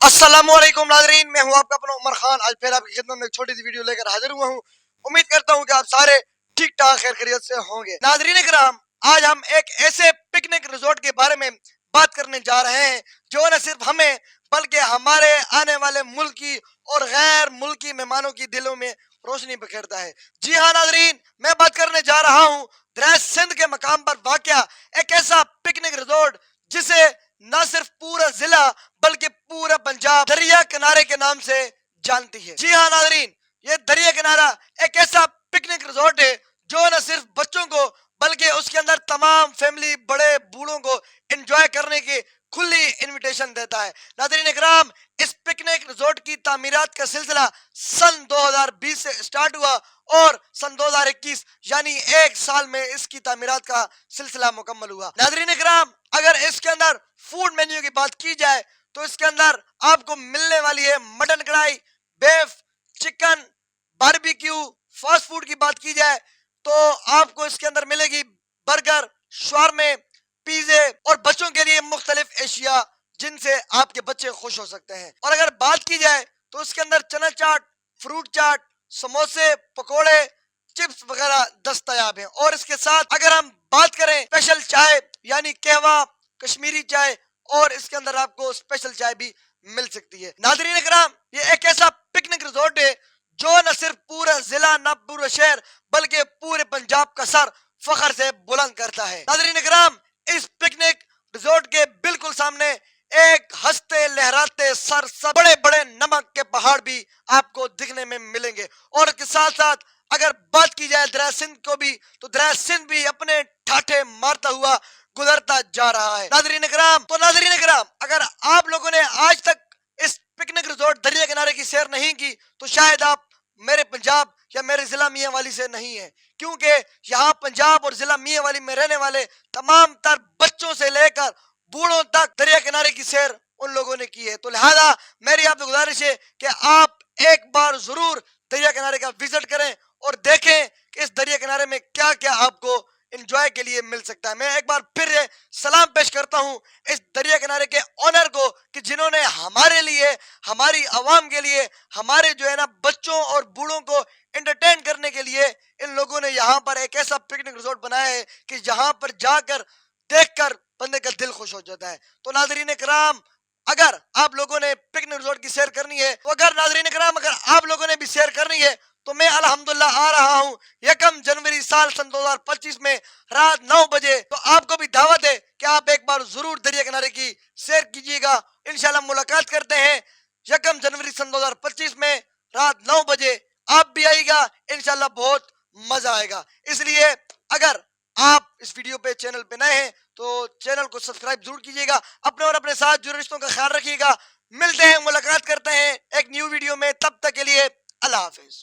अस्सलाम वालेकुम नाजरीन, मैं हूं आपका अपना उमर खान। आज फिर आपकी खिदमत में एक छोटी सी वीडियो लेकर हाजिर हुआ हूं। उम्मीद करता हूं कि आप सारे ठीक ठाक खैर खैरियत से होंगे। नाजरीन कराम, आज हम एक ऐसे पिकनिक रिजॉर्ट के बारे में बात करने जा रहे हैं जो न सिर्फ हमें बल्कि हमारे आने वाले मुल्की और गैर मुल्की मेहमानों की दिलों में रोशनी बिखेरता है। जी हाँ नाजरीन, मैं बात करने जा रहा हूँ दरिया सिंध के मकाम पर वाक़या एक ऐसा पिकनिक रिजॉर्ट जिसे न सिर्फ पूरा जिला बल्कि पूरा पंजाब दरिया किनारे के नाम से जानती है। जी हाँ नाजरीन, ये दरिया किनारा एक ऐसा पिकनिक रिजॉर्ट है जो न सिर्फ बच्चों को बल्कि उसके अंदर तमाम फैमिली बड़े बूढ़ों को एंजॉय करने की खुली इनविटेशन देता है। नाज़रीन इकराम, इस पिकनिक रिजॉर्ट की तामीरात का सिलसिला सन 2020 से स्टार्ट हुआ और सन 2021 यानी एक साल में इसकी तामीरात का सिलसिला मुकम्मल हुआ। नाज़रीन इकराम, अगर इसके अंदर फूड मेन्यू की बात की जाए तो इसके अंदर आपको मिलने वाली है मटन कढ़ाई, बेफ, चिकन, बारबेक्यू। फास्ट फूड की बात की जाए तो आपको इसके अंदर मिलेगी बर्गर, शवारमे, पिज़्ज़े और बच्चों के लिए मुख्तलिफ एशिया जिनसे आपके बच्चे खुश हो सकते हैं। और अगर बात की जाए तो इसके अंदर चना चाट, फ्रूट चाट, समोसे, पकोड़े, चिप्स वगैरह दस्तयाब हैं। और इसके साथ अगर हम बात करें स्पेशल चाय यानी कहवा, कश्मीरी चाय, और इसके अंदर आपको स्पेशल चाय भी मिल सकती है। नाज़रीन इकराम, ये एक ऐसा पिकनिक रिजॉर्ट है जो न सिर्फ पूरा जिला न पूरा शहर बल्कि पूरे पंजाब का सर फखर से बुलंद करता है। नाज़रीन इकराम, इस पिकनिक रिजॉर्ट के बिल्कुल सामने एक हंसते लहराते सर सब बड़े बड़े नमक के पहाड़ भी आपको दिखने में मिलेंगे। और इसके साथ साथ अगर बात की जाए दरिया सिंध को भी, तो दरिया सिंध भी अपने ठाठे मारता हुआ गुजरता जा रहा है। नाज़रीन इकराम, अगर आप लोगों ने आज तक इस पिकनिक रिजॉर्ट दरिया किनारे की सैर नहीं की तो शायद आप मेरे पंजाब या मेरे जिला मियाँ वाली से नहीं है, क्योंकि यहाँ पंजाब और जिला मियाँ वाली में रहने वाले तमाम तर बच्चों से लेकर बूढ़ों तक दरिया किनारे की सैर उन लोगों ने की है। तो लिहाजा मेरी आपसे गुजारिश है कि आप एक बार जरूर दरिया किनारे का विजिट करें और देखें कि इस दरिया किनारे में क्या क्या आपको इंजॉय के लिए मिल सकता है। मैं एक बार फिर सलाम पेश करता हूँ इस दरिया किनारे के ऑनर को कि जिन्होंने हमारे लिए, हमारी आवाम के लिए, हमारे जो है ना बच्चों और बूढ़ों को एंटरटेन करने के लिए इन लोगों ने यहाँ पर एक ऐसा पिकनिक रिजॉर्ट बनाया है कि जहाँ पर जाकर देखकर बंदे का दिल खुश हो जाता है। तो नाज़रीन कराम, अगर आप लोगों ने पिकनिक रिजॉर्ट की सैर करनी है तो अगर आप लोगों ने भी सैर करनी है तो मैं अल्हम्दुलिल्लाह आ रहा हूँ 1 जनवरी साल सन 2025 में रात 9 बजे। तो आपको भी दावत है कि आप एक बार जरूर दरिया किनारे की सैर कीजिएगा। इंशाल्लाह मुलाकात करते हैं 1 जनवरी सन 2025 में रात 9 बजे। आप भी आइएगा, इंशाल्लाह बहुत मजा आएगा। इसलिए अगर आप इस वीडियो पे चैनल पे नए हैं तो चैनल को सब्सक्राइब जरूर कीजिएगा। अपने और अपने साथ जुड़े रिश्तों का ख्याल रखिएगा। मिलते हैं, मुलाकात करते हैं एक न्यू वीडियो में। तब तक के लिए अल्लाह हाफिज।